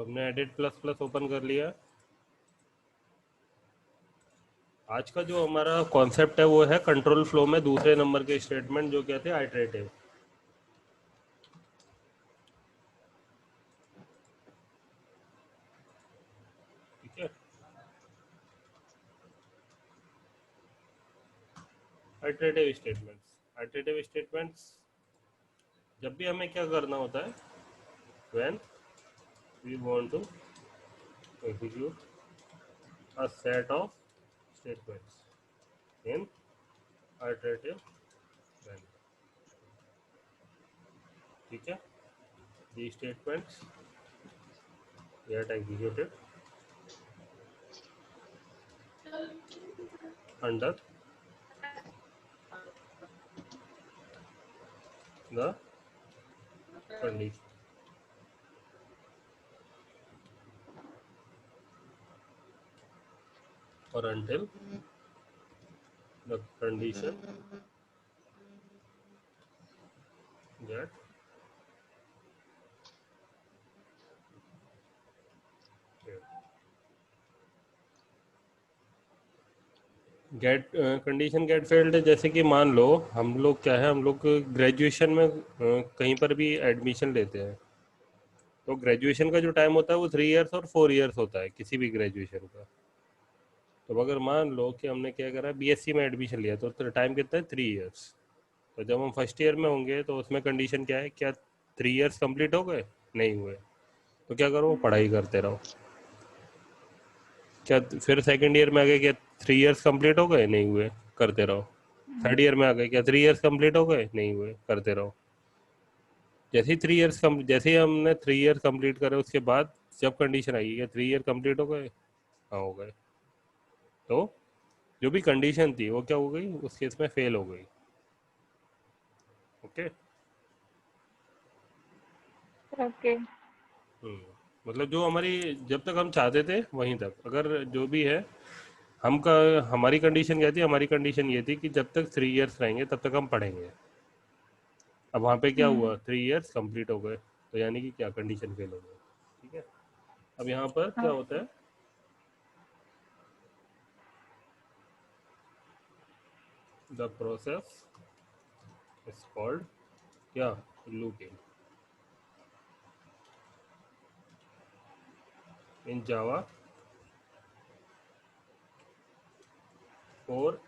तो हमने edit plus plus open कर लिया। आज का जो हमारा कॉन्सेप्ट है वो है कंट्रोल फ्लो में दूसरे नंबर के स्टेटमेंट जो कहते हैं आइटरेटिव। ठीक है, आइटरेटिव स्टेटमेंट्स। आइटरेटिव स्टेटमेंट्स जब भी हमें क्या करना होता है, when we want to execute a set of statements in iterative manner। ठीक है, the statements get executed under the condition or until the condition get get condition get failed. जैसे कि मान लो हम लोग क्या है, हम लोग ग्रेजुएशन में कहीं पर भी एडमिशन लेते हैं, तो ग्रेजुएशन का जो टाइम होता है वो 3 इयर्स और 4 इयर्स होता है किसी भी ग्रेजुएशन का। तो अगर मान लो कि हमने क्या करा, बीएससी में एडमिशन लिया, तो टाइम कितना है, 3 इयर्स। तो जब हम फर्स्ट ईयर में होंगे तो उसमें कंडीशन क्या है, क्या 3 इयर्स कंप्लीट हो गए, नहीं हुए, तो क्या करो, पढ़ाई करते रहो। क्या फिर सेकंड ईयर में आ गए, क्या 3 इयर्स कंप्लीट हो गए, नहीं हुए, करते रहो। थर्ड ईयर में आ गए, क्या 3 इयर्स कंप्लीट हो गए, नहीं हुए, करते रहो। जैसे ही हमने 3 इयर्स कंप्लीट करे उसके बाद जब कंडीशन आई क्या 3 ईयर कंप्लीट हो गए, हाँ हो गए, तो जो भी कंडीशन थी वो क्या हो गई, उस केस में फेल हो गई। ओके। ओके। मतलब जो हमारी, जब तक हम चाहते थे वहीं तक, अगर जो भी है हम का, हमारी कंडीशन क्या थी, हमारी कंडीशन ये थी कि जब तक 3 इयर्स रहेंगे तब तक हम पढ़ेंगे। अब वहाँ पे क्या हुआ, 3 इयर्स कंप्लीट हो गए, तो यानी कि क्या, कंडीशन फेल हो गई। ठीक है, अब यहाँ पर क्या होता है, द प्रोसेस इज कॉल्ड क्या, looping. In Java 4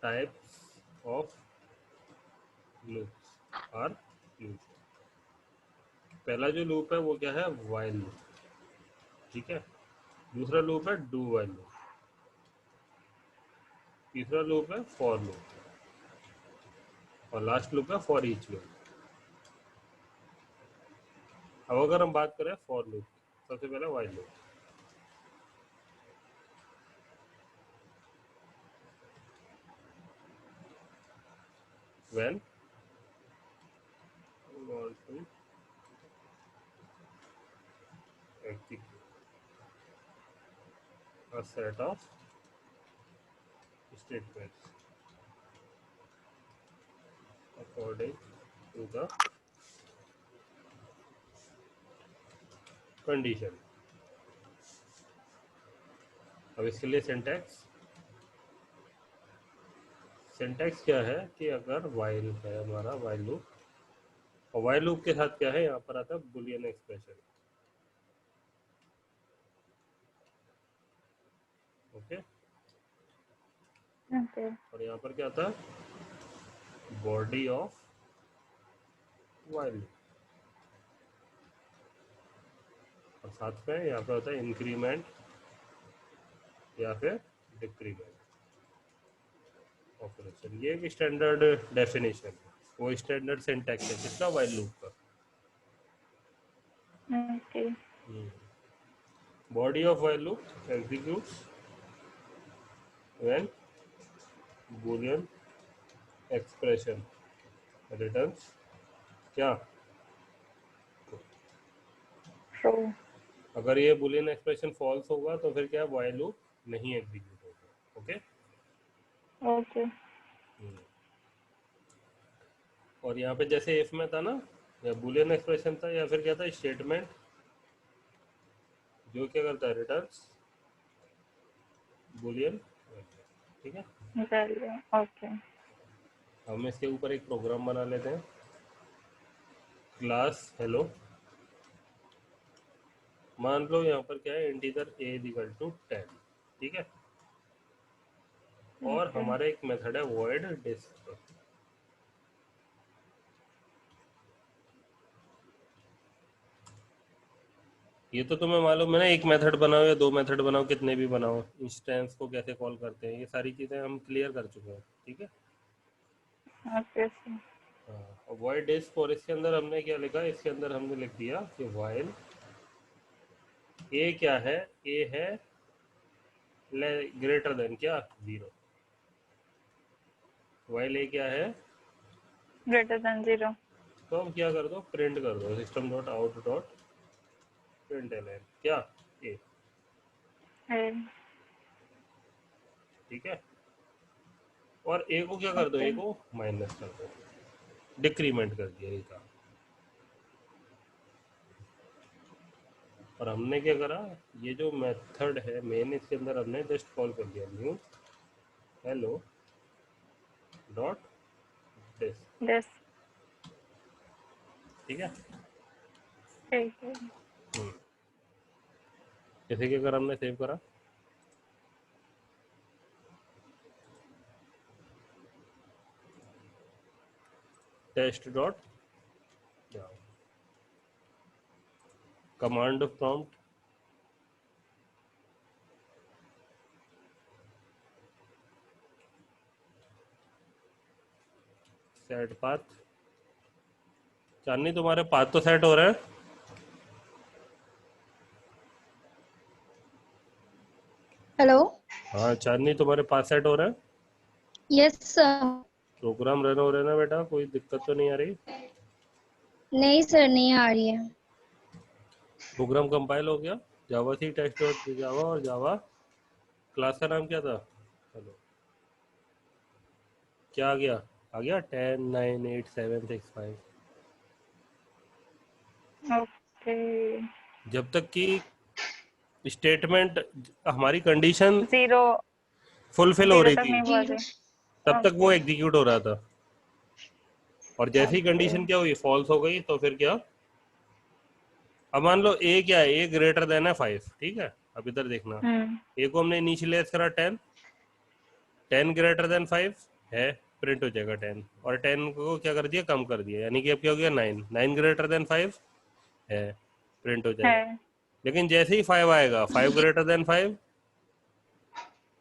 types of loops are used. पहला जो लूप है वो क्या है, वाइल लूप। ठीक है, दूसरा लूप है डू वाइल लूप, तीसरा लूप है फॉर लूप, और लास्ट लूप है फॉर ईच लूप। अब अगर हम बात करें फॉर लूप, सबसे पहले while loop. When we want to execute a set of statements according to the condition। अब इसके लिए सिंटैक्स क्या है कि अगर वाइल है हमारा वाइल लूप, और वाइल लूप के साथ क्या है, यहाँ पर आता है बुलियन एक्सप्रेशन। Okay, okay. और यहाँ पर क्या आता है, बॉडी ऑफ वाइल लूप, और साथ में यहाँ पर होता है इंक्रीमेंट या फिर डिक्रीमेंट ऑपरेशन। ये एक स्टैंडर्ड डेफिनेशन है, वो स्टैंडर्ड सिंटैक्स है किसका, वाइल लूप का। Okay. Body of while loop executes when Boolean expression returns क्या, ट्रू। अगर ये बूलियन एक्सप्रेशन फॉल्स होगा तो फिर क्या, वाइल लूप नहीं एग्जीक्यूट होगा। ओके। ओके। और यहाँ पे जैसे इफ में था ना, या बुलियन एक्सप्रेशन था या फिर क्या था, स्टेटमेंट जो क्या करता है, रिटर्न्स बुलियन। ठीक है, वैल्यू। ओके। हम इसके ऊपर एक प्रोग्राम बना लेते हैं, क्लास हेलो। मान लो यहाँ पर क्या है, इंटीजर a इक्वल टू 10। ठीक है, और ओके। हमारा एक मेथड है void डिस्क। ये तो तुम्हें मालूम है ना, एक मेथड बनाओ या दो मेथड बनाओ, कितने भी बनाओ, इंस्टेंस को कैसे कॉल करते हैं, ये सारी चीज़ें हम क्लियर कर चुके हैं। ठीक है, ओके सर। हाँ, void डिस्क। और इसके अंदर हमने क्या लिखा, इसके अंदर हमने लिख दिया कि while a क्या है, a है ग्रेटर देन क्या, 0। while a क्या है, ग्रेटर देन 0। तो हम क्या कर दो, प्रिंट कर दो system dot out dot print L क्या, ए। है। ठीक है, और ए को क्या कर दो, ओके। ए को माइनस कर दो, डिक्रीमेंट कर दिया ए का। और हमने क्या करा, ये जो मेथड है मेन, इसके अंदर हमने जस्ट कॉल कर दिया new hello dot disk. Yes. ठीक है, ठीक है। जैसे कि अगर हमने सेव करा, test dot command prompt set path. Chandni तुम्हारे पाथ तो सेट हो रहा है। हेलो। हाँ चांदनी, तुम्हारे पाथ सेट हो रहा है, यस सर। प्रोग्राम रन हो रहा है ना बेटा, कोई दिक्कत तो नहीं आ रही। नहीं सर, नहीं आ रही है। प्रोग्राम कंपाइल हो गया, जावा सी टेस्ट डॉट जावा, और जावा क्लास का नाम क्या था, हेलो। क्या आ गया 10 9 8 7 6 5। ओके। जब तक कि स्टेटमेंट हमारी कंडीशन 0। फुलफिल हो 0 रही तक थी, नहीं पहुंचे। तब तक वो ओके। एग्जीक्यूट हो रहा था। और जैसे ही ओके। कंडीशन क्या हुई, फॉल्स हो गई, तो फिर क्या, अब मान लो ए क्या है, ए ग्रेटर देन है 5। ठीक है, अब इधर देखना, हम्म। ए को हमने इनिशियलाइज करा 10, 10 ग्रेटर देन 5 है, प्रिंट हो जाएगा 10। और 10 को क्या कर दिया, कम कर दिया, यानी कि अब क्या हो गया 9, 9 ग्रेटर देन 5 है, प्रिंट हो जाएगा। है। लेकिन जैसे ही 5 आएगा, 5 ग्रेटर देन 5,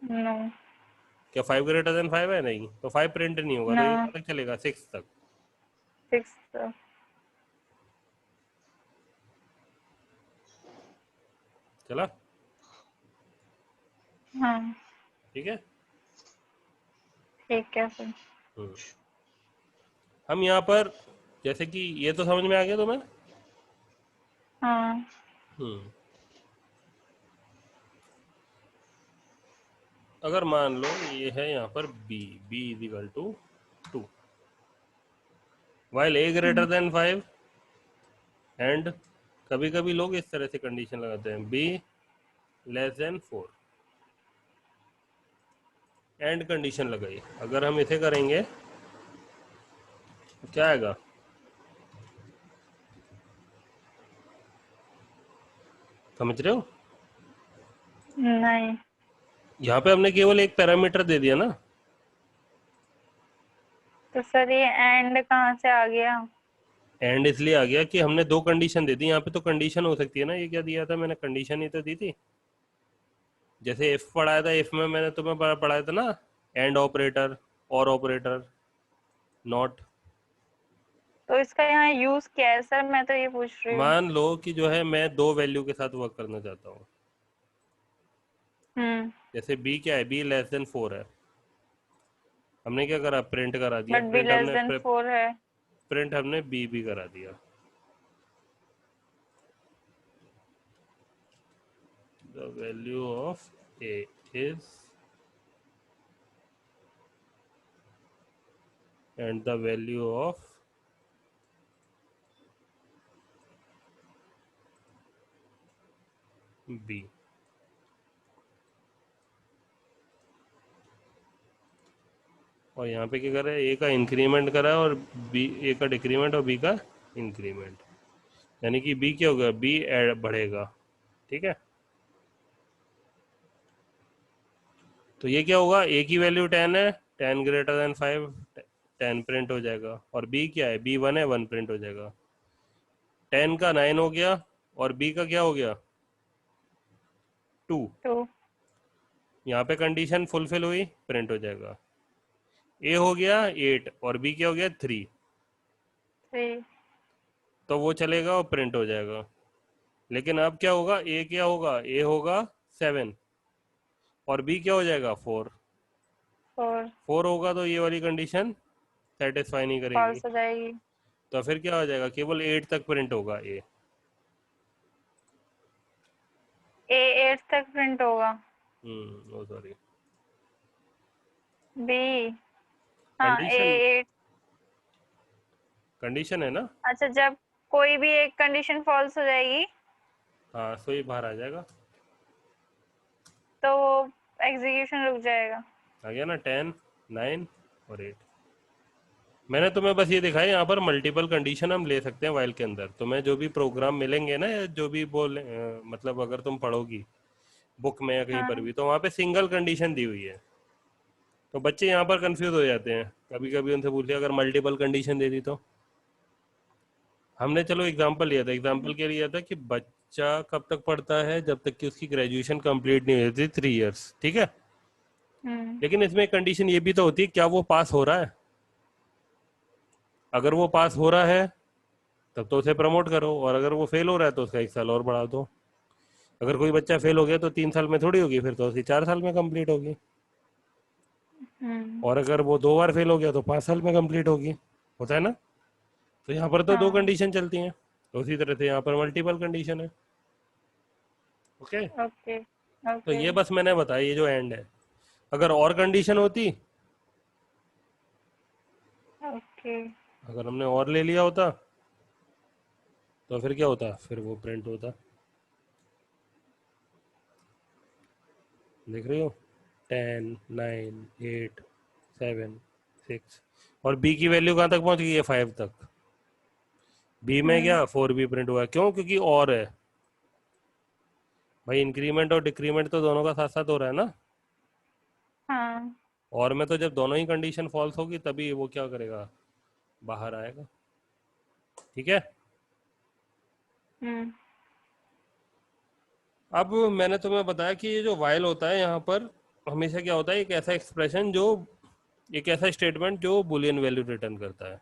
नो। क्या 5 ग्रेटर देन 5 है, नहीं, तो 5 प्रिंट नहीं होगा, तो ना। ये कब तक चलेगा, 6 तक। 6। चला, हाँ। ठीक है। ठीक है सर। हम्म। हम यहाँ पर, जैसे कि ये तो समझ में आ गया तुम्हें। हाँ। हम्म। अगर मान लो ये है यहाँ पर B, B is equal to 2, while A greater hmm. Then 5, and कभी कभी लोग इस तरह से कंडीशन लगाते हैं, B less than 4, and condition लगाई। अगर हम इसे करेंगे तो क्या आएगा, समझ रहे हो। नहीं। यहाँ पे हमने केवल एक पैरामीटर दे दिया ना, तो सर ये एंड कहाँ से आ गया? एंड इसलिए आ गया कि हमने दो कंडीशन दे दी। यहाँ पे तो कंडीशन हो सकती है ना, ये क्या दिया था मैंने, कंडीशन ही तो दी थी। जैसे इफ पढ़ाया था, इफ में मैंने तुम्हें पढ़ाया था ना, एंड ऑपरेटर, और ऑपरेटर, नॉट। तो इसका यहाँ यूज क्या है सर, मैं तो ये पूछ रही हूँ। मान लो कि जो है मैं दो वैल्यू के साथ वर्क करना चाहता हूँ। हम्म। जैसे बी क्या है, बी लेस देन 4 है, हमने क्या करा, प्रिंट करा दिया, बट बी प्रिंट लेस हमने देन 4 है। प्रिंट हमने बी भी करा दिया। The value of A is, and the value of B. और यहाँ पे क्या कर रहा है, ए का इंक्रीमेंट करा है और बी, ए का डिक्रीमेंट और बी का इंक्रीमेंट, यानी कि बी क्या होगा, बी बढ़ेगा। ठीक है, तो ये क्या होगा, ए की वैल्यू 10 है, 10 ग्रेटर देन 5, 10 प्रिंट हो जाएगा। और बी क्या है, बी 1 है, 1 प्रिंट हो जाएगा। 10 का 9 हो गया और बी का क्या हो गया, 2। 2, यहाँ पे कंडीशन फुलफिल हुई, प्रिंट हो जाएगा। ए हो गया 8 और बी क्या हो गया 3, 3, तो वो चलेगा और प्रिंट हो जाएगा। लेकिन अब क्या होगा, ए क्या होगा, ए होगा 7 और बी क्या हो जाएगा 4। 4, 4 होगा तो ये वाली कंडीशन सेटिस्फाई नहीं करेगी, फॉल्स हो जाएगी। तो फिर क्या हो जाएगा, केवल 8 तक प्रिंट होगा ए। ए 8 तक प्रिंट होगा। ओ सॉरी, बी, हाँ ए कंडीशन 8। कंडीशन है ना। अच्छा, जब कोई भी एक कंडीशन फॉल्स हो जाएगी हाँ, सो ही बाहर आ जाएगा। तो वो एग्जीक्यूशन रुक जाएगा। आ गया ना, 10, 9 और 8। मैंने तुम्हें बस ये दिखाया, यहाँ पर मल्टीपल कंडीशन हम ले सकते हैं वाइल के अंदर। तुम्हें जो भी प्रोग्राम मिलेंगे ना, या जो भी मतलब अगर तुम पढ़ोगी बुक में या कहीं पर हाँ, भी, तो वहाँ पे सिंगल कंडीशन दी हुई है। तो बच्चे यहाँ पर कंफ्यूज हो जाते हैं, कभी कभी उनसे पूछ लिया अगर मल्टीपल कंडीशन दे दी तो। हमने चलो एग्जाम्पल लिया था, एग्जाम्पल क्या लिया था कि बच्चा कब तक पढ़ता है, जब तक कि उसकी ग्रेजुएशन कंप्लीट नहीं होती, 3 इयर्स, ठीक है। हम्म, लेकिन इसमें एक कंडीशन ये भी तो होती है, क्या वो पास हो रहा है। अगर वो पास हो रहा है तब तो उसे प्रमोट करो, और अगर वो फेल हो रहा है तो उसका 1 साल और बढ़ा दो। अगर कोई बच्चा फेल हो गया तो 3 साल में थोड़ी होगी, फिर तो उसकी 4 साल में कंप्लीट होगी। हम्म, और अगर वो 2 बार फेल हो गया तो 5 साल में कंप्लीट होगी। होता है ना। तो यहाँ पर तो दो हाँ, कंडीशन चलती हैं, तो उसी तरह से यहाँ पर मल्टीपल कंडीशन है। ओके, ओके, तो ओके, ये बस मैंने बताया, ये जो एंड है। अगर और कंडीशन होती, ओके, अगर हमने और ले लिया होता, तो फिर क्या होता, फिर वो प्रिंट होता। देख रही हो, 10, 9, 8, 7, 6, और बी की वैल्यू कहाँ तक पहुंच गई है, 5 तक। बी में हम्म, क्या 4 भी प्रिंट हुआ है, क्यों, क्योंकि और है भाई, इंक्रीमेंट और डिक्रीमेंट तो दोनों का साथ साथ हो रहा है ना। हाँ, और में तो जब दोनों ही कंडीशन फॉल्स होगी तभी वो क्या करेगा, बाहर आएगा। ठीक है। हम्म, अब मैंने तुम्हें बताया कि ये जो वाइल होता है, यहाँ पर हमेशा क्या होता है, एक ऐसा एक्सप्रेशन जो, एक ऐसा स्टेटमेंट जो बुलियन वैल्यू रिटर्न करता है।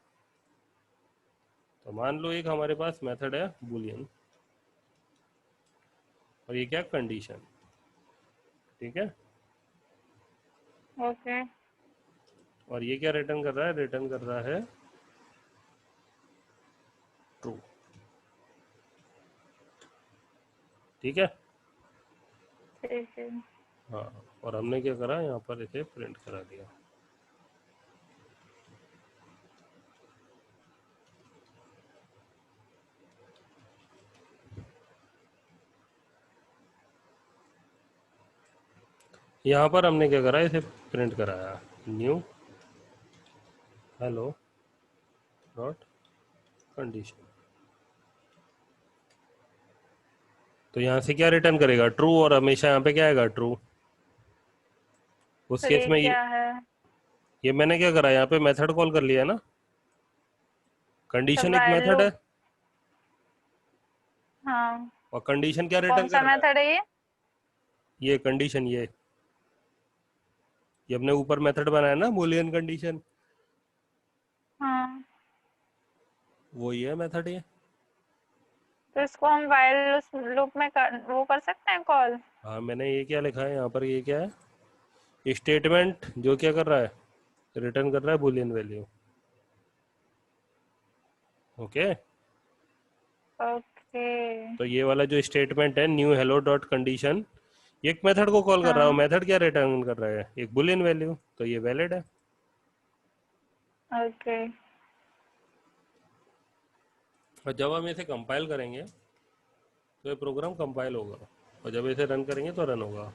तो मान लो एक हमारे पास मेथड है बुलियन, और ये क्या, कंडीशन। ठीक है, ओके, और ये क्या रिटर्न कर रहा है, रिटर्न कर रहा है ट्रू। ठीक है। ठीक है। हाँ, और हमने क्या करा, यहाँ पर इसे प्रिंट करा दिया। यहाँ पर हमने क्या करा, इसे प्रिंट कराया, न्यू हेलो डॉट कंडीशन। तो यहाँ से क्या रिटर्न करेगा, ट्रू, और हमेशा यहाँ पे क्या आएगा, ट्रू। उस तो केस ये में क्या है? ये मैंने क्या करा, यहाँ पे मेथड कॉल कर लिया ना। तो कंडीशन एक व्हाइल मेथड लूप, है, हाँ, और कंडीशन क्या कौन रिटर्न सा कर रहा है, मेथड है ये? ये कंडीशन, ये हमने ऊपर मेथड बनाया ना बूलियन कंडीशन, हाँ, वही है मेथड ये। तो इसको हम व्हाइल लूप में वो कर सकते हैं कॉल। हाँ, मैंने ये क्या लिखा है यहाँ पर, ये क्या है, स्टेटमेंट जो क्या कर रहा है, रिटर्न कर रहा है बूलियन वैल्यू। ओके, ओके, तो ये वाला जो स्टेटमेंट है, न्यू हेलो डॉट कंडीशन, एक मेथड को कॉल कर रहा हूँ, हाँ, मेथड क्या रिटर्न कर रहा है, एक बुलियन वैल्यू, तो ये वैलिड है। ओके, और जब हम इसे कंपाइल करेंगे तो ये प्रोग्राम कंपाइल होगा। और जब इसे रन करेंगे तो रन होगा,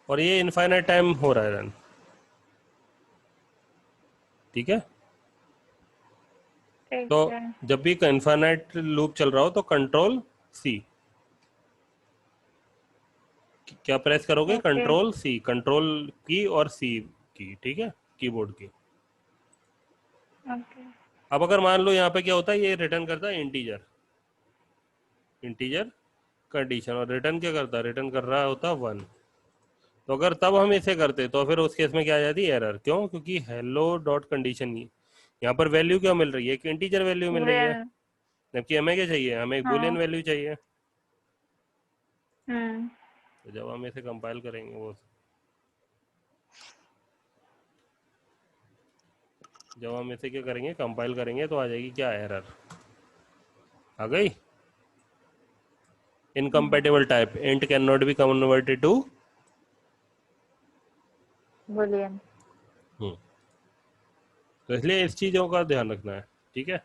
और ये इनफाइनाइट टाइम हो रहा है रन। ठीक है, ठीक तो है। जब भी इनफाइनाइट लूप चल रहा हो तो कंट्रोल सी, क्या प्रेस करोगे? ओके। कंट्रोल सी, कंट्रोल की और सी की, ठीक है, कीबोर्ड की। ओके। अब अगर मान लो यहाँ पे क्या होता है, ये रिटर्न करता है इंटीजर, इंटीजर कंडीशन, और रिटर्न क्या करता है? रिटर्न कर रहा होता 1। तो अगर तब हम इसे करते तो फिर उस केस में क्या आ जाती है? एरर। क्यों? क्योंकि हेलो डॉट कंडीशन, यहाँ पर वैल्यू क्या मिल रही है? एक इंटीजर वैल्यू मिल रही है, बुलियन। जबकि हमें क्या चाहिए? हमें एक बुलियन हाँ। वैल्यू चाहिए। हम्म। तो जब हम इसे कंपाइल करेंगे, वो जब हम इसे क्या करेंगे? कंपाइल करेंगे तो आ जाएगी क्या? एरर आ गई। Incompatible type, int can not be converted to. Boolean. तो इसलिए इस चीजों का ध्यान रखना है। ठीक है,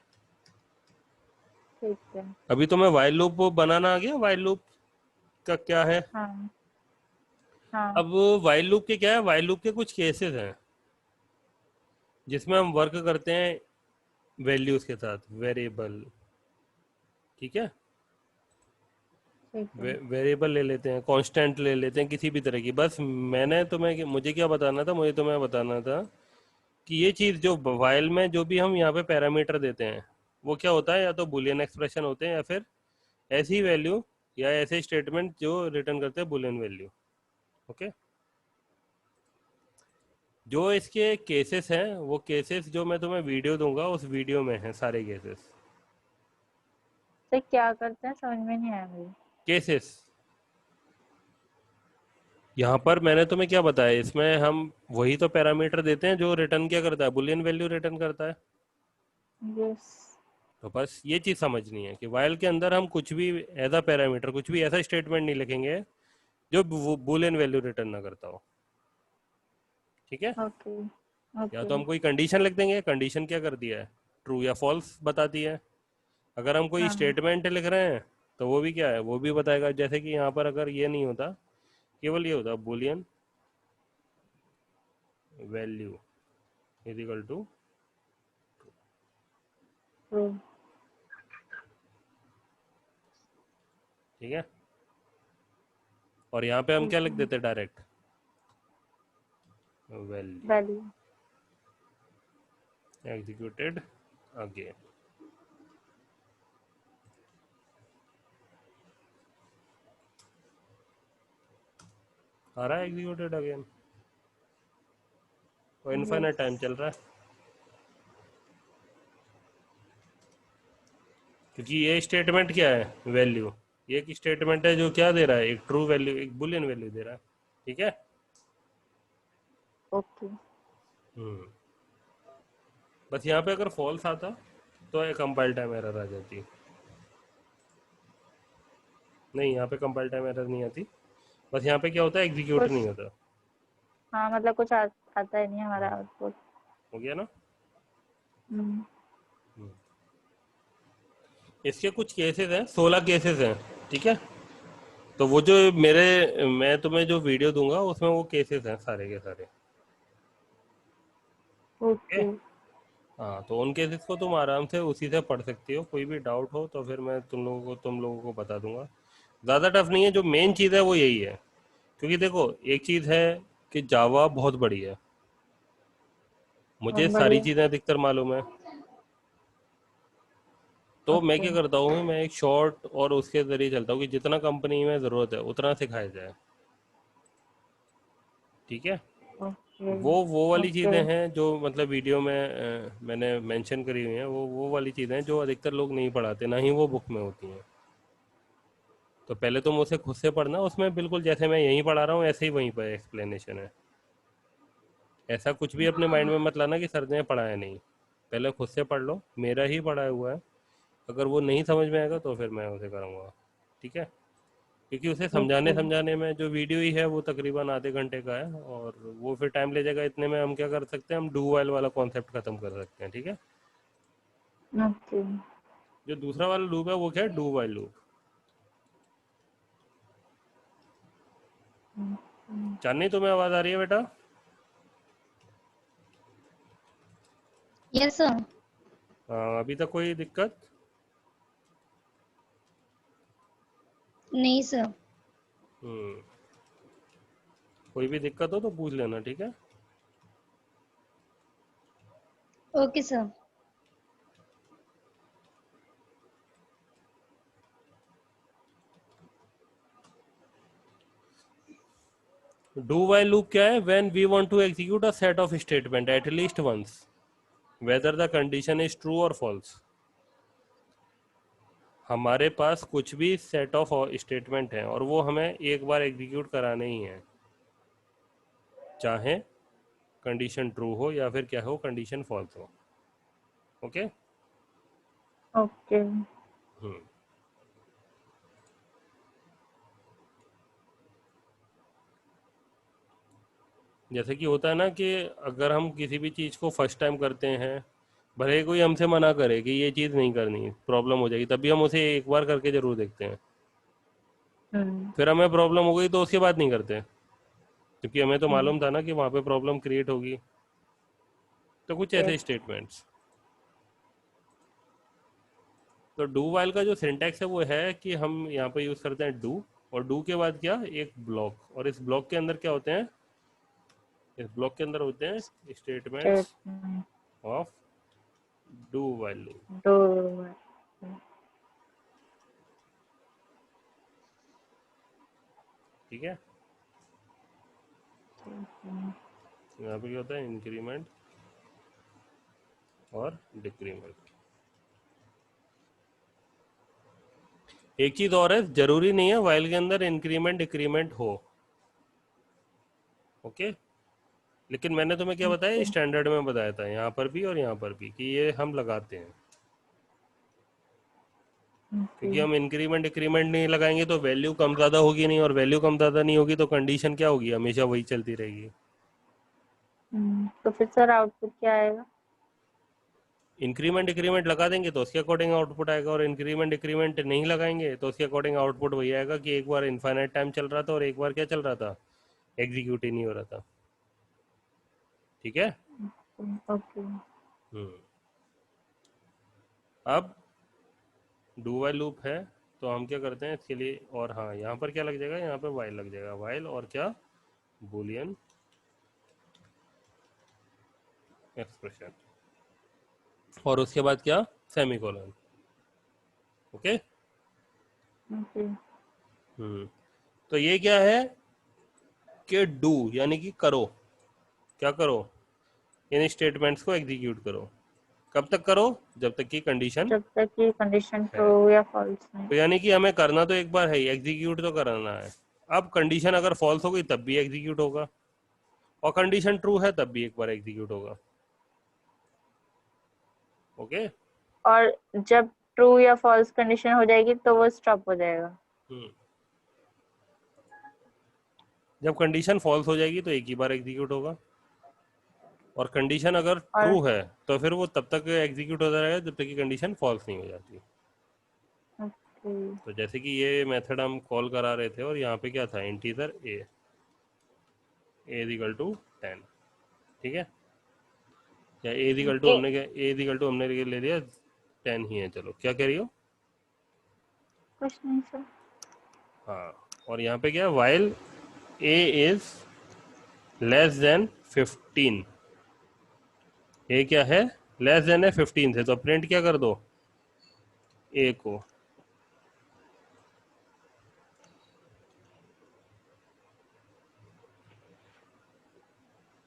ठीक है। अभी तो मैं वाइल लूप बनाना आ गया। वाइल लूप का क्या है? हाँ। हाँ। अब वाइल लूप के क्या है? वाइल लूप के कुछ केसेस हैं जिसमें हम वर्क करते हैं वैल्यूज के साथ, वेरिएबल। ठीक है, ठीक है। वेरिएबल ले लेते हैं, कांस्टेंट ले लेते हैं, किसी भी तरह की। बस मैंने तुम्हें, मुझे क्या बताना था? मुझे तुम्हें बताना था कि ये चीज़ जो वाइल में जो भी हम यहाँ पे पैरामीटर देते हैं, वो क्या होता है? या तो बुलियन एक्सप्रेशन होते हैं, या फिर ऐसी वैल्यू या ऐसे स्टेटमेंट जो रिटर्न करते हैं बुलियन वैल्यू। ओके, जो इसके केसेस हैं, वो केसेस जो मैं तुम्हें वीडियो दूंगा उस वीडियो में है सारे केसेस। तो क्या करते हैं समझ में नहीं आया मुझे। केसेस यहाँ पर मैंने तुम्हें क्या बताया, इसमें हम वही तो पैरामीटर देते हैं जो रिटर्न क्या करता है? बुलियन वैल्यू रिटर्न करता है। यस। तो बस ये चीज़ समझनी है कि वाइल के अंदर हम कुछ भी एज अ पैरामीटर, कुछ भी ऐसा स्टेटमेंट नहीं लिखेंगे जो बुलियन वैल्यू रिटर्न ना करता हो। ठीक है, ओके। या ओके। तो हम कोई कंडीशन लिख देंगे, कंडीशन क्या करती है? ट्रू या फॉल्स बताती है। अगर हम कोई हाँ। स्टेटमेंट लिख रहे हैं तो वो भी क्या है? वो भी बताएगा। जैसे कि यहाँ पर अगर ये नहीं होता, केवल ये होता boolean value is equal to, true. ठीक है, और यहाँ पे हम ठीक क्या लिख है। देते? Direct value value. Executed again. आ रहा है एग्जीक्यूटेड अगेन, और इनफाइनाइट यस। टाइम चल रहा है, क्योंकि ये स्टेटमेंट क्या है? वैल्यू। ये एक स्टेटमेंट है जो क्या दे रहा है? एक ट्रू वैल्यू, एक बुलियन वैल्यू दे रहा है। ठीक है, ओके। हम्म, बस यहाँ पे अगर फॉल्स आता तो कंपाइल टाइम एरर आ जाती। नहीं, यहाँ पे कंपाइल टाइम एरर नहीं आती, बस यहाँ पे क्या होता है? एग्जीक्यूट नहीं कुछ। होता। हाँ मतलब कुछ आता ही नहीं हमारा आउटपुट। हो गया ना? हम्म। इसके कुछ केसेस हैं, 16 केसेस हैं। ठीक है, तो वो जो मैं तुम्हें जो वीडियो दूंगा उसमें वो केसेस हैं सारे के सारे। Okay, okay. हाँ, तो उन केसेस को तुम आराम से उसी से पढ़ सकती हो। कोई भी डाउट हो तो फिर मैं तुम लोगों को बता दूंगा। ज़्यादा टफ नहीं है, जो मेन चीज़ है वो यही है। क्योंकि देखो, एक चीज़ है कि जावा बहुत बड़ी है, बहुत मुझे सारी बढ़िया। चीज़ें अधिकतर मालूम है। तो मैं ओके। क्या करता हूँ, मैं एक शॉर्ट और उसके ज़रिए चलता हूँ कि जितना कंपनी में ज़रूरत है उतना सिखाया जाए। ठीक है, ओके। वो वाली ओके। चीज़ें हैं जो मतलब वीडियो में मैंने मेंशन करी हुई हैं। वो वाली चीज़ें हैं जो अधिकतर लोग नहीं पढ़ाते, ना ही वो बुक में होती हैं। तो पहले तुम उसे खुद से पढ़ना, उसमें बिल्कुल जैसे मैं यहीं पढ़ा रहा हूँ ऐसे ही वहीं पर एक्सप्लेनेशन है। ऐसा कुछ भी अपने माइंड में मत लाना कि सर ने पढ़ाया नहीं। पहले खुद से पढ़ लो, मेरा ही पढ़ाया हुआ है। अगर वो नहीं समझ में आएगा तो फिर मैं उसे कराऊंगा। ठीक है, क्योंकि उसे समझाने ओके। समझाने में जो वीडियो ही है वो तकरीबन आधे घंटे का है, और वो फिर टाइम ले जाएगा। इतने में हम क्या कर सकते हैं? हम डू वाइल वाला कॉन्सेप्ट खत्म कर सकते हैं। ठीक है, ओके। जो दूसरा वाला लूप है वो क्या है? Do while loop. चांदनी तुम्हें आवाज आ रही है बेटा? Yes sir. अभी तक कोई दिक्कत? नहीं सर। हम्म कोई भी दिक्कत हो तो पूछ लेना, ठीक है? Okay sir. Do while loop क्या है? When we want to execute a set of statement at least once whether the condition is true और फॉल्स। हमारे पास कुछ भी सेट ऑफ स्टेटमेंट है और वो हमें एक बार एग्जीक्यूट कराने ही है, चाहे कंडीशन ट्रू हो या फिर क्या हो, कंडीशन फॉल्स हो। ओके। ओके। हम्म जैसे कि होता है ना कि अगर हम किसी भी चीज़ को फर्स्ट टाइम करते हैं, भले ही कोई हमसे मना करे कि ये चीज़ नहीं करनी, प्रॉब्लम हो जाएगी, तभी हम उसे एक बार करके जरूर देखते हैं। फिर हमें प्रॉब्लम हो गई तो उसके बाद नहीं करते, क्योंकि हमें तो मालूम था ना कि वहाँ पे प्रॉब्लम क्रिएट होगी। तो कुछ ऐसे यस। स्टेटमेंट्स। तो डू वाइल का जो सिंटैक्स है वो है कि हम यहाँ पे यूज़ करते हैं डू, और डू के बाद क्या, एक ब्लॉक, और इस ब्लॉक के अंदर क्या होते हैं, इस ब्लॉक के अंदर होते हैं statements statement of do while loop. Do. ठीक है। यहाँ पे क्या होता है, इंक्रीमेंट और डिक्रीमेंट। एक चीज और है, जरूरी नहीं है वाइल के अंदर इंक्रीमेंट डिक्रीमेंट हो। ओके। लेकिन मैंने तुम्हें क्या बताया, स्टैंडर्ड में बताया था यहाँ पर भी और यहाँ पर भी कि ये हम लगाते हैं, क्योंकि हम इंक्रीमेंट डिक्रीमेंट नहीं लगाएंगे तो वैल्यू कम ज़्यादा होगी नहीं, और वैल्यू कम ज़्यादा नहीं होगी तो कंडीशन क्या होगी, हमेशा वही चलती रहेगी। तो फिर सर आउटपुट क्या आएगा? इंक्रीमेंट डिक्रीमेंट लगा देंगे तो उसके अकॉर्डिंग आउटपुट आएगा, और इंक्रीमेंट डिक्रीमेंट नहीं लगाएंगे तो उसके अकॉर्डिंग आउटपुट वही आएगा कि एक बार इनफाइनाइट टाइम चल रहा था और एक बार क्या चल रहा था, एग्जीक्यूट ही नहीं हो रहा था। ठीक है। ओके। हम्म अब डू वाइल लूप है तो हम क्या करते हैं इसके लिए, और हाँ यहाँ पर क्या लग जाएगा, यहाँ पर वाइल लग जाएगा, वाइल और क्या, बूलियन एक्सप्रेशन, और उसके बाद क्या, सेमीकोलन। ओके। ओके। तो ये क्या है कि डू यानी कि करो, क्या करो, इन स्टेटमेंट्स को एग्जीक्यूट करो। कब तक करो, जब तक की कंडीशन जब तक कि कंडीशन है। ट्रू या फॉल्स नहीं। तो यानी कि हमें करना तो एक बार है, एग्जीक्यूट तो कराना है। अब कंडीशन अगर फॉल्स हो गई तब भी एग्जीक्यूट होगा, और कंडीशन ट्रू है तब भी एक बार एग्जीक्यूट होगा। ओके। और जब ट्रू या फॉल्स कंडीशन हो जाएगी तो वो स्टॉप हो जाएगा। हम्म जब कंडीशन फॉल्स हो जाएगी तो एक ही बार एग्जीक्यूट होगा, और कंडीशन अगर और ट्रू है तो फिर वो तब तक एग्जीक्यूट होता रहेगा जब तक कि कंडीशन फॉल्स नहीं हो जाती। ओके। तो जैसे कि ये मेथड हम कॉल करा रहे थे और यहाँ पे क्या था, integer A is equal to 10। ठीक है, या A is equal to A हमने क्या, ए इज इक्वल टू हमने ले लिया 10 ही है, चलो क्या कह रही हो। कुछ नहीं सर। हाँ, और यहाँ पे क्या, while a is less than 15, ए क्या है, लेस देन है 15 से, तो प्रिंट क्या कर दो, ए को।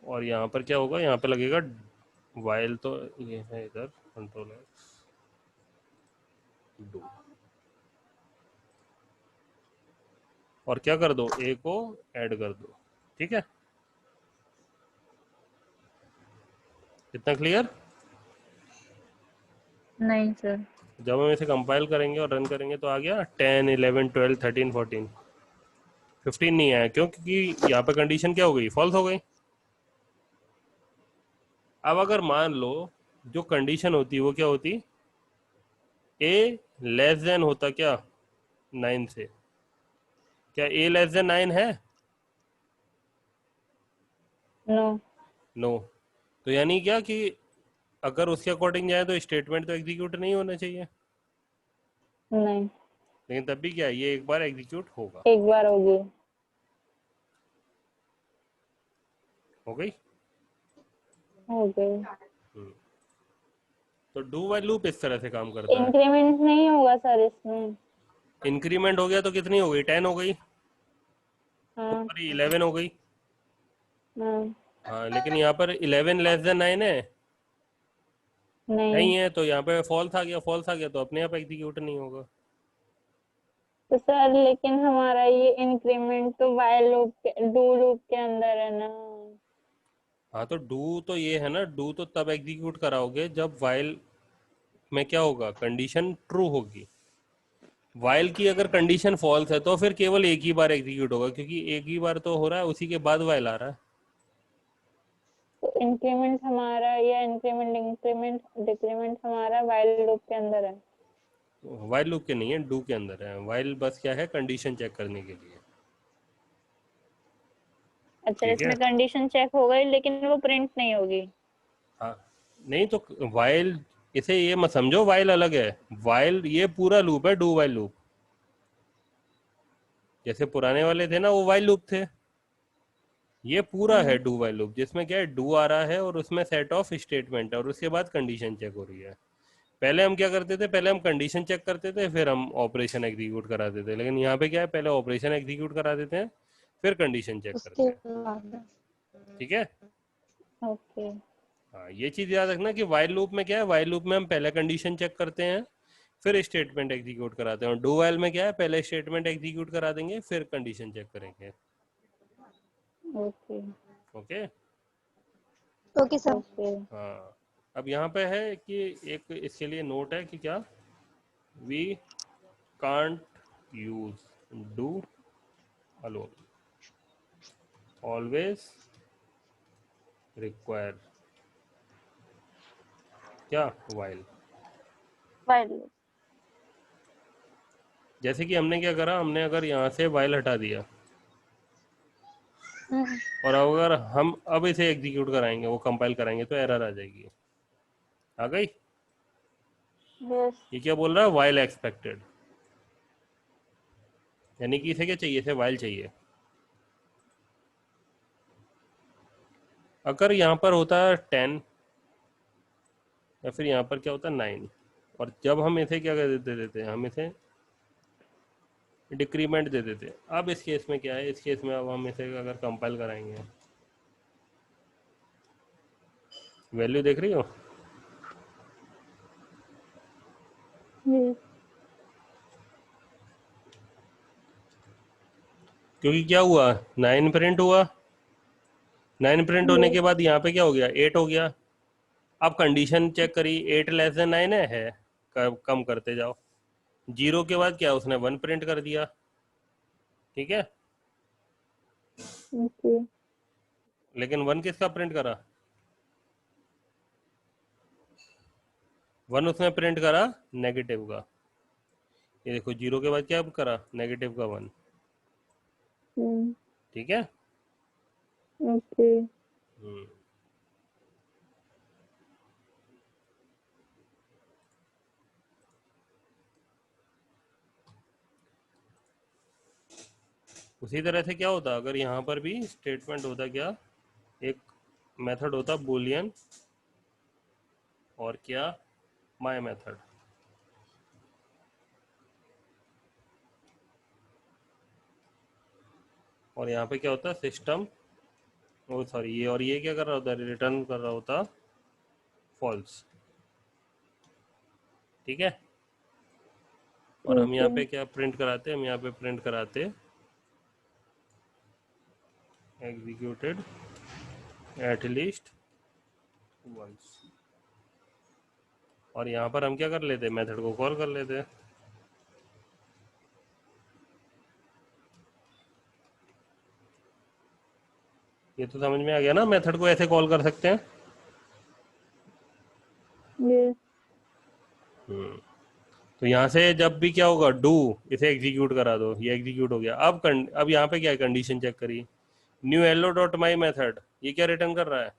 और यहाँ पर क्या होगा, यहाँ पे लगेगा वाइल, तो ये है इधर कंट्रोल एक्स डू, और क्या कर दो, ए को ऐड कर दो। ठीक है, इतना क्लियर। नहीं सर। जब हम इसे कंपाइल करेंगे और रन करेंगे तो आ गया 10 11 12 13 14, 15 नहीं आया, क्यों, क्योंकि यहाँ पे कंडीशन क्या हो गई, फॉल्स हो गई। अब अगर मान लो जो कंडीशन होती वो क्या होती, ए लेस देन होता क्या 9 से, क्या ए लेस देन 9 है, नो। नो। तो यानी क्या कि अगर उसके अकॉर्डिंग जाए तो स्टेटमेंट तो एग्जीक्यूट नहीं होना चाहिए, नहीं, लेकिन तब भी क्या है, ये एक बार एग्जीक्यूट होगा। एक बार होगी। हो गई। हो गई। हम्म। तो डू वाइल लूप इस तरह से काम करता है। इंक्रीमेंट नहीं होगा सर इसमें? इंक्रीमेंट हो गया तो कितनी हो गई, 10 हो गई, हाँ। सॉरी 11 हो गई। हाँ। हाँ, लेकिन यहाँ पर 11 लेस देन 9 है, नहीं। नहीं है, तो यहाँ पे फॉल्स आ गया, फॉल्स आ गया तो अपने आप एग्जीक्यूट नहीं होगा। तो सर लेकिन हमारा ये इंक्रीमेंट तो while लूप के, डू लूप के अंदर है ना? हाँ, तो डू तो ये है ना, डू तो तब एग्जीक्यूट कराओगे जब वाइल में क्या होगा, कंडीशन ट्रू होगी। वाइल की अगर कंडीशन फॉल्स है तो फिर केवल एक ही बार एग्जीक्यूट होगा, क्योंकि एक ही बार तो हो रहा है, उसी के बाद वाइल आ रहा है। तो इंक्रीमेंट हमारा या इंक्रीमेंट इंक्रीमेंट डिक्रीमेंट हमारा while लूप के अंदर है? वाइल लूप के नहीं है, डू के अंदर है। वाइल बस क्या है, कंडीशन चेक करने के लिए। अच्छा, ठीक है। इसमें कंडीशन चेक हो गई लेकिन वो प्रिंट नहीं होगी? हाँ, नहीं तो वाइल, इसे ये मत समझो वाइल अलग है। वाइल ये पूरा लूप है, डू वाइल लूप। जैसे पुराने वाले थे ना, वो वाइल लूप थे। ये पूरा है हम्म। डू वाइल लूप, जिसमें क्या है, डू आ रहा है और उसमें सेट ऑफ स्टेटमेंट है और उसके बाद कंडीशन चेक हो रही है। पहले हम क्या करते थे, पहले हम कंडीशन चेक करते थे, फिर हम ऑपरेशन एग्जीक्यूट कराते थे। लेकिन यहाँ पे क्या है, पहले ऑपरेशन एग्जीक्यूट करा देते हैं, फिर कंडीशन चेक उसके करते हैं। बाद ठीक है। ओके। हाँ, ये चीज याद रखना कि वाइल लूप में क्या है, वाइल लूप में हम पहले कंडीशन चेक करते हैं, फिर स्टेटमेंट एग्जीक्यूट कराते हैं। और डू वाइल में क्या है, पहले स्टेटमेंट एग्जीक्यूट करा देंगे, फिर कंडीशन चेक करेंगे। Okay. Okay. Okay sir. Okay. हाँ, अब यहाँ पे है कि एक इसके लिए नोट है कि क्या, we can't use do alone, always require क्या, वाइल। while loop. जैसे कि हमने क्या करा, हमने अगर यहाँ से वाइल हटा दिया हम्म, और अगर हम अब इसे एग्जीक्यूट कराएंगे, वो कंपाइल कराएंगे, तो एरर आ जाएगी। आ गई। यस। ये क्या बोल रहा है, वाइल एक्सपेक्टेड, यानी कि इसे क्या चाहिए, इसे वाइल चाहिए। अगर यहाँ पर होता है 10 या फिर यहाँ पर क्या होता है 9, और जब हम इसे क्या कर दे देते हैं, हम इसे डिक्रीमेंट दे देते हैं। अब इस केस में क्या है, इस केस में अब हम इसे अगर कंपाइल कराएंगे, वैल्यू देख रही हो, यस। क्योंकि क्या हुआ, 9 प्रिंट हुआ, 9 प्रिंट होने के यस। बाद यहाँ पे क्या हो गया, 8 हो गया। अब कंडीशन चेक करी, 8 लेस देन 9 है, कम करते जाओ। 0 के बाद क्या, उसने 1 प्रिंट कर दिया। ठीक है। ओके। लेकिन 1 किसका प्रिंट करा, 1 उसने प्रिंट करा नेगेटिव का। ये देखो, 0 के बाद क्या करा, नेगेटिव का 1। हम्म। ठीक है। ओके। हम्म। उसी तरह से क्या होता अगर यहाँ पर भी स्टेटमेंट होता, क्या, एक मेथड होता बूलियन, और क्या, माय मेथड। और यहाँ पे क्या होता, सिस्टम, ओ सॉरी, ये और ये क्या कर रहा होता, रिटर्न कर रहा होता फॉल्स। ठीक है। और हम ओके। यहाँ पे क्या प्रिंट कराते, हम यहाँ पे प्रिंट कराते एग्जीक्यूटेड एट लीस्ट वंस। और यहाँ पर हम क्या कर लेते, मेथड को कॉल कर लेते। ये तो समझ में आ गया ना, मेथड को ऐसे कॉल कर सकते हैं। यस। तो यहाँ से जब भी क्या होगा, डू, इसे एग्जीक्यूट करा दो, ये एग्जीक्यूट हो गया। अब अब यहाँ पे क्या है, कंडीशन चेक करी, new hello dot my method, ये क्या रिटर्न कर रहा है?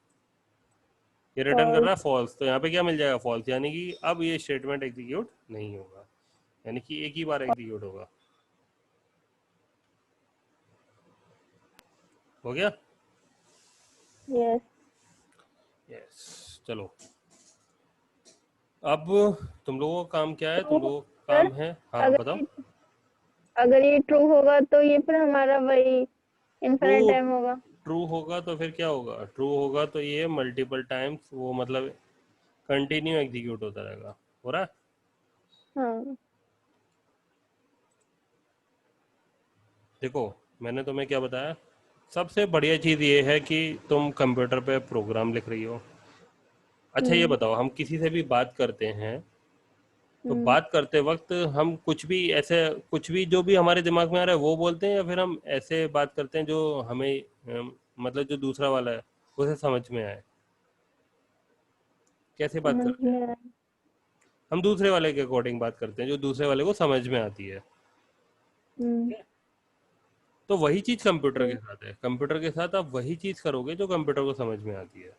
ये रिटर्न कर रहा है फॉल्स। तो यहाँ पे क्या मिल जाएगा? फॉल्स, यानी कि अब ये स्टेटमेंट एग्जीक्यूट नहीं होगा, यानी कि एक ही बार एग्जीक्यूट होगा। हो गया? यस। यस। चलो, अब तुम लोगों का काम क्या है? तो तुम लोगों का सर, काम है, हाँ अगर बताओ। ये अगर ये ट्रू होगा तो ये फिर हमारा वही ट्रू, इन्फिनिट टाइम होगा। ट्रू होगा तो फिर क्या होगा? ट्रू होगा तो ये मल्टीपल टाइम्स, वो मतलब कंटिन्यू एग्जीक्यूट होता रहेगा। हो रहा है? हाँ। देखो, मैंने तुम्हें क्या बताया, सबसे बढ़िया चीज़ ये है कि तुम कंप्यूटर पे प्रोग्राम लिख रही हो। अच्छा ये हम्म। बताओ, हम किसी से भी बात करते हैं तो हम्म। बात करते वक्त हम कुछ भी ऐसे, कुछ भी जो भी हमारे दिमाग में आ रहा है वो बोलते हैं, या फिर हम ऐसे बात करते हैं जो हमें मतलब जो दूसरा वाला है उसे समझ में आए? कैसे बात समझ करते हैं? में आया। हम दूसरे वाले के अकॉर्डिंग बात करते हैं, जो दूसरे वाले को समझ में आती है। हम्म। तो वही चीज़ कंप्यूटर के तो साथ है। कंप्यूटर के साथ आप वही चीज़ करोगे जो कंप्यूटर को समझ में आती है।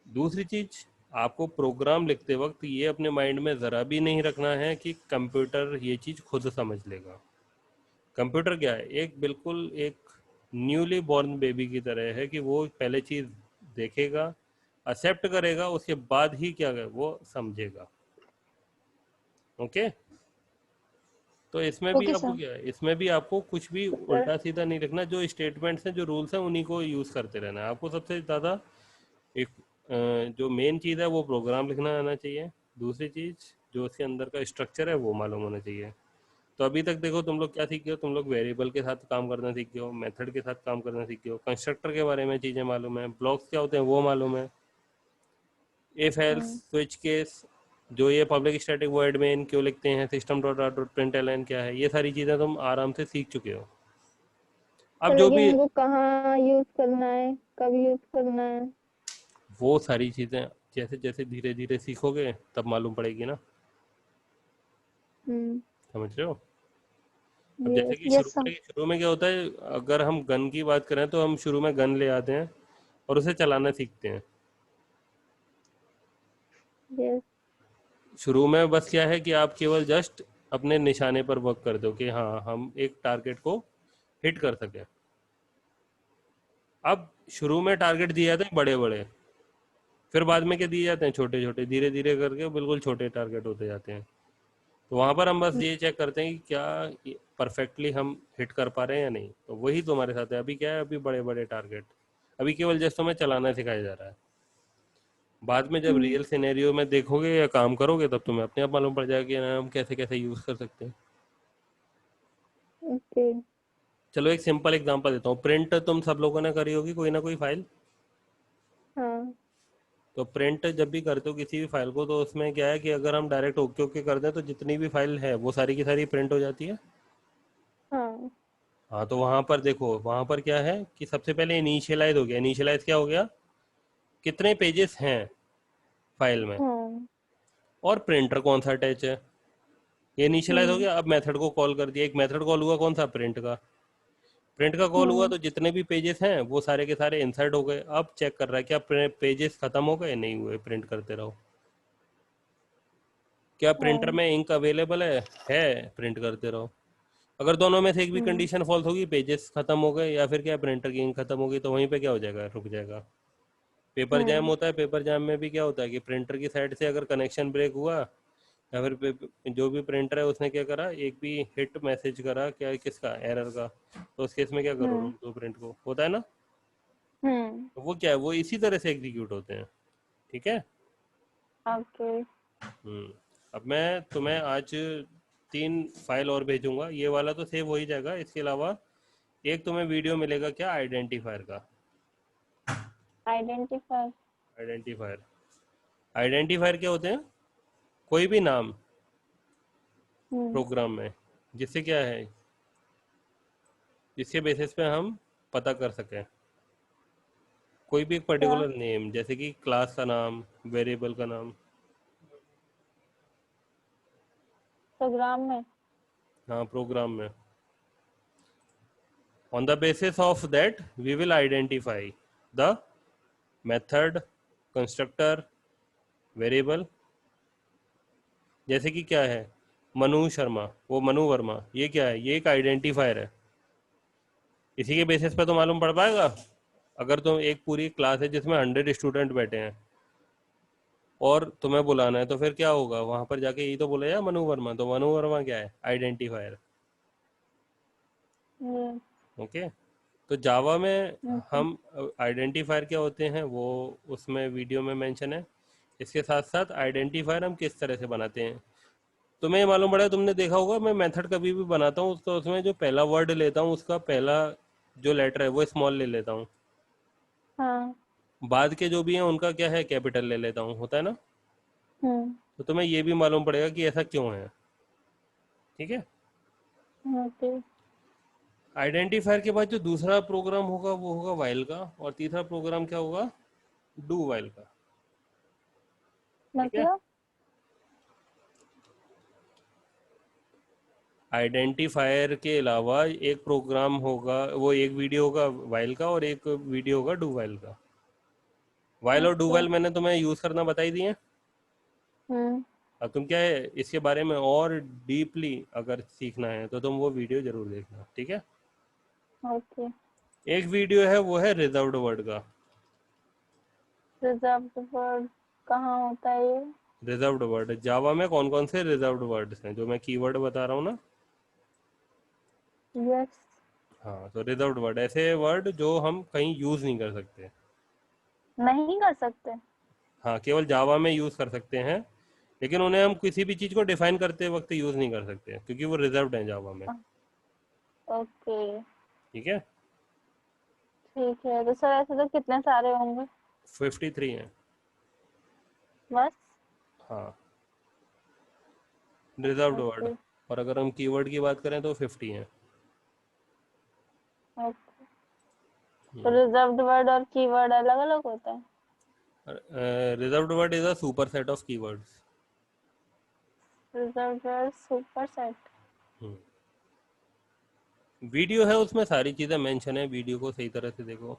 दूसरी चीज़, आपको प्रोग्राम लिखते वक्त ये अपने माइंड में ज़रा भी नहीं रखना है कि कंप्यूटर ये चीज़ खुद समझ लेगा। कंप्यूटर क्या है? एक बिल्कुल एक न्यूली बॉर्न बेबी की तरह है कि वो पहले चीज़ देखेगा, एक्सेप्ट करेगा, उसके बाद ही क्या है वो समझेगा। ओके? तो इसमें भी ओके आपको सर। क्या है, इसमें भी आपको कुछ भी सर, उल्टा सीधा नहीं रखना। जो स्टेटमेंट्स हैं, जो रूल्स हैं, उन्हीं को यूज़ करते रहना है। आपको सबसे ज़्यादा एक जो मेन चीज़ है वो प्रोग्राम लिखना आना चाहिए। दूसरी चीज़, जो उसके अंदर का स्ट्रक्चर है वो मालूम होना चाहिए। तो अभी तक देखो तुम लोग क्या सीख गए हो? तुम लोग वेरिएबल के साथ काम करना सीख गए हो, मेथड के साथ काम करना सीख गए हो, कंस्ट्रक्टर के बारे में चीज़ें मालूम है, ब्लॉक्स क्या होते हैं वो मालूम है, इफ एल्स, हाँ, स्विच केस, जो ये पब्लिक स्टैटिक वॉइड मेन क्यों लिखते हैं, system dot out dot println क्या है, ये सारी चीज़ें तुम आराम से सीख चुके हो। तो अब जो लेकिन भी इनको कहाँ यूज करना है, कब यूज करना है? वो सारी चीज़ें जैसे जैसे धीरे धीरे सीखोगे तब मालूम पड़ेगी ना। हम्म। समझ रहे हो? अब जैसे यस। कि यस सर। शुरू में क्या होता है, अगर हम गन की बात करें तो हम शुरू में गन ले आते हैं और उसे चलाना सीखते हैं। यस। शुरू में बस क्या है कि आप केवल जस्ट अपने निशाने पर वर्क कर दो कि हाँ हम एक टारगेट को हिट कर सकें। अब शुरू में टारगेट दिए जाते हैं बड़े बड़े, फिर बाद में क्या दिए जाते हैं छोटे छोटे, धीरे धीरे करके बिल्कुल छोटे टारगेट होते जाते हैं। तो वहां पर हम बस ये चेक करते हैं कि क्या परफेक्टली हम हिट कर पा रहे हैं या नहीं। तो वही तुम्हारे साथ है। अभी क्या है, अभी बड़े बड़े टारगेट, अभी केवल जस्ट तुम्हें चलाना सिखाया जा रहा है। बाद में जब हम्म। रियल सिनेरियो में देखोगे या काम करोगे तब तुम्हें अपने आप मालूम पड़ जाएगा कि ना हम कैसे कैसे यूज कर सकते हैं। ओके। चलो एक सिंपल एग्जांपल देता हूँ। प्रिंट तुम सब लोगों ने करी होगी कोई ना कोई फाइल। हाँ। तो प्रिंट जब भी करते हो किसी भी फाइल को, तो उसमें क्या है कि अगर हम डायरेक्ट ओके ओके कर दें तो जितनी भी फाइल है वो सारी की सारी प्रिंट हो जाती है। हाँ। हाँ, तो वहां पर देखो, वहां पर क्या है कि सबसे पहले इनिशियलाइज हो गया। इनिशियलाइज क्या हो गया? कितने पेजेस हैं फाइल में, हाँ। और प्रिंटर कौन सा अटैच है, ये इनिशियलाइज हो हम्म। गया। अब मेथड को कॉल कर दिया, एक मेथड कॉल हुआ कौन सा? प्रिंट का। प्रिंट का कॉल हुआ हम्म। तो जितने भी पेजेस हैं वो सारे के सारे इंसर्ट हो गए। अब चेक कर रहा है क्या पेजेस खत्म हो गए, नहीं हुए, प्रिंट करते रहो। क्या प्रिंटर हाँ। में इंक अवेलेबल है, प्रिंट करते रहो। अगर दोनों में से एक भी हम्म। कंडीशन फॉल्स होगी, पेजेस खत्म हो गए या फिर क्या प्रिंटर की इंक खत्म होगी, तो वहीं पे क्या हो जाएगा? रुक जाएगा। पेपर जैम हम्म। होता है। पेपर जैम में भी क्या होता है कि प्रिंटर की साइड से अगर कनेक्शन ब्रेक हुआ, या फिर जो भी प्रिंटर है उसने क्या करा, एक भी हिट मैसेज करा क्या, किसका, एरर का, तो उस केस में क्या करो, हम्म। रोक दो प्रिंट को। होता है ना? हम्म। तो वो क्या है, वो इसी तरह से एग्जीक्यूट होते हैं। ठीक है? ओके। हम्म। अब मैं तुम्हें आज 3 फाइल और भेजूंगा। ये वाला तो सेव हो ही जाएगा, इसके अलावा एक तुम्हें वीडियो मिलेगा क्या, आइडेंटिफायर का। आइडेंटिफाई। आइडेंटिफायर, आइडेंटिफायर क्या होते हैं? कोई भी नाम हम्म। प्रोग्राम में, जिससे क्या है, जिसके बेसिस पे हम पता कर सकें कोई भी एक क्या? पर्टिकुलर नेम, जैसे कि क्लास का नाम, वेरिएबल का नाम। प्रोग्राम में? हाँ, प्रोग्राम में। On the basis of that, we will identify the method, constructor, variable. जैसे कि क्या है, मनु शर्मा, वो मनु वर्मा, ये क्या है, ये एक आइडेंटिफायर है। इसी के बेसिस पे तो मालूम पड़ पाएगा। अगर तुम एक पूरी क्लास है जिसमें 100 स्टूडेंट बैठे हैं और तुम्हें बुलाना है, तो फिर क्या होगा, वहां पर जाके यही तो बोला जाए मनु वर्मा, तो मनु वर्मा क्या है, आइडेंटिफायर। yes, ओके, तो जावा में okay, हम आइडेंटिफायर क्या होते हैं वो उसमें वीडियो में मेंशन है। इसके साथ साथ आइडेंटिफायर हम किस तरह से बनाते हैं तुम्हें ये मालूम पड़ा, तुमने देखा होगा मैं मेथड कभी भी बनाता हूँ तो उसमें जो पहला वर्ड लेता हूँ उसका पहला जो लेटर है वो स्मॉल ले लेता हूँ, हाँ, बाद के जो भी हैं उनका क्या है कैपिटल ले लेता हूँ, होता है ना। तो तुम्हें ये भी मालूम पड़ेगा कि ऐसा क्यों है। ठीक है, ओके, आइडेंटिफायर के बाद जो दूसरा प्रोग्राम होगा वो होगा वाइल का, और तीसरा प्रोग्राम क्या होगा, डू वाइल का। ठीक है, मतलब आइडेंटिफायर के अलावा एक प्रोग्राम होगा, वो एक वीडियो होगा वाइल का और एक वीडियो होगा डू वाइल का। वाइल और डू अच्छा, वाइल मैंने तुम्हें यूज करना बताई दी है। हम्म, अब तुम क्या है इसके बारे में और डीपली अगर सीखना है तो तुम वो वीडियो जरूर देखना। ठीक है, ओके, एक वीडियो है वो है रिजर्व्ड वर्ड का। रिजर्व्ड वर्ड कहाँ होता है ये? रिजर्व्ड वर्ड जावा में कौन कौन से रिजर्व्ड वर्ड्स हैं जो मैं कीवर्ड बता रहा हूँ ना। यस, हाँ, तो रिजर्व्ड वर्ड ऐसे वर्ड जो हम कहीं यूज नहीं कर सकते। नहीं कर सकते। हाँ, केवल जावा में यूज कर सकते हैं, लेकिन उन्हें हम किसी भी चीज को डिफाइन करते वक्त यूज नहीं कर सकते क्योंकि वो रिजर्व्ड है जावा में। ओके, ठीक है, ठीक है, तो सर ऐसे तो कितने सारे होंगे? 53 हैं। बस, हाँ, रिजर्व्ड वर्ड, ओके, और अगर हम कीवर्ड की बात करें तो 50 हैं। ओके, तो रिजर्व्ड वर्ड और कीवर्ड अलग अलग होता है? Reserved word is a super set of keywords. Reserved word super set. Video है उसमें सारी चीज़ें मेंशन है, वीडियो को सही तरह से देखो।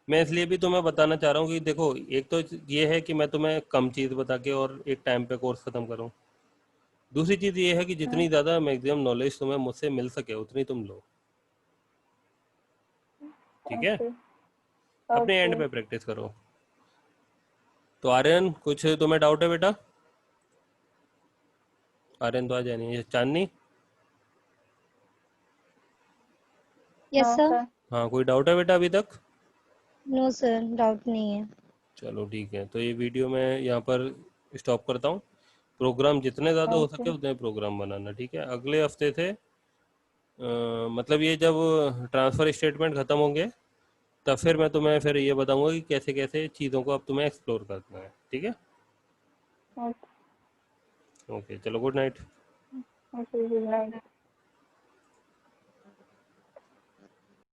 मैं इसलिए भी तुम्हें बताना चाह रहा हूँ कि देखो, एक तो ये है कि मैं तुम्हें कम चीज़ बता के और एक टाइम पे कोर्स ख़त्म करूँ। दूसरी चीज़ ये है कि जितनी ज़्यादा मैक्सिमम नॉलेज तुम्हें मुझसे मिल सके उतनी तुम लो। ठीक है, ओके, अपने ओके, एंड पे प्रैक्टिस करो। तो आर्यन, कुछ तुम्हें डाउट है बेटा? आर्यन तो आ जाए नहीं, Chandni. Yes no sir. Sir, हाँ, कोई डाउट है बेटा अभी तक? नो सर, डाउट नहीं है। चलो ठीक है, तो ये वीडियो मैं यहाँ पर स्टॉप करता हूँ। प्रोग्राम जितने ज़्यादा हो ओके, सके उतने प्रोग्राम बनाना। ठीक है, अगले हफ्ते से मतलब ये जब ट्रांसफ़र स्टेटमेंट ख़त्म होंगे तब फिर मैं तुम्हें फिर ये बताऊंगा कि कैसे कैसे चीज़ों को अब तुम्हें एक्सप्लोर करना है। ठीक है, ओके, ओके, चलो good night. Okay, good night.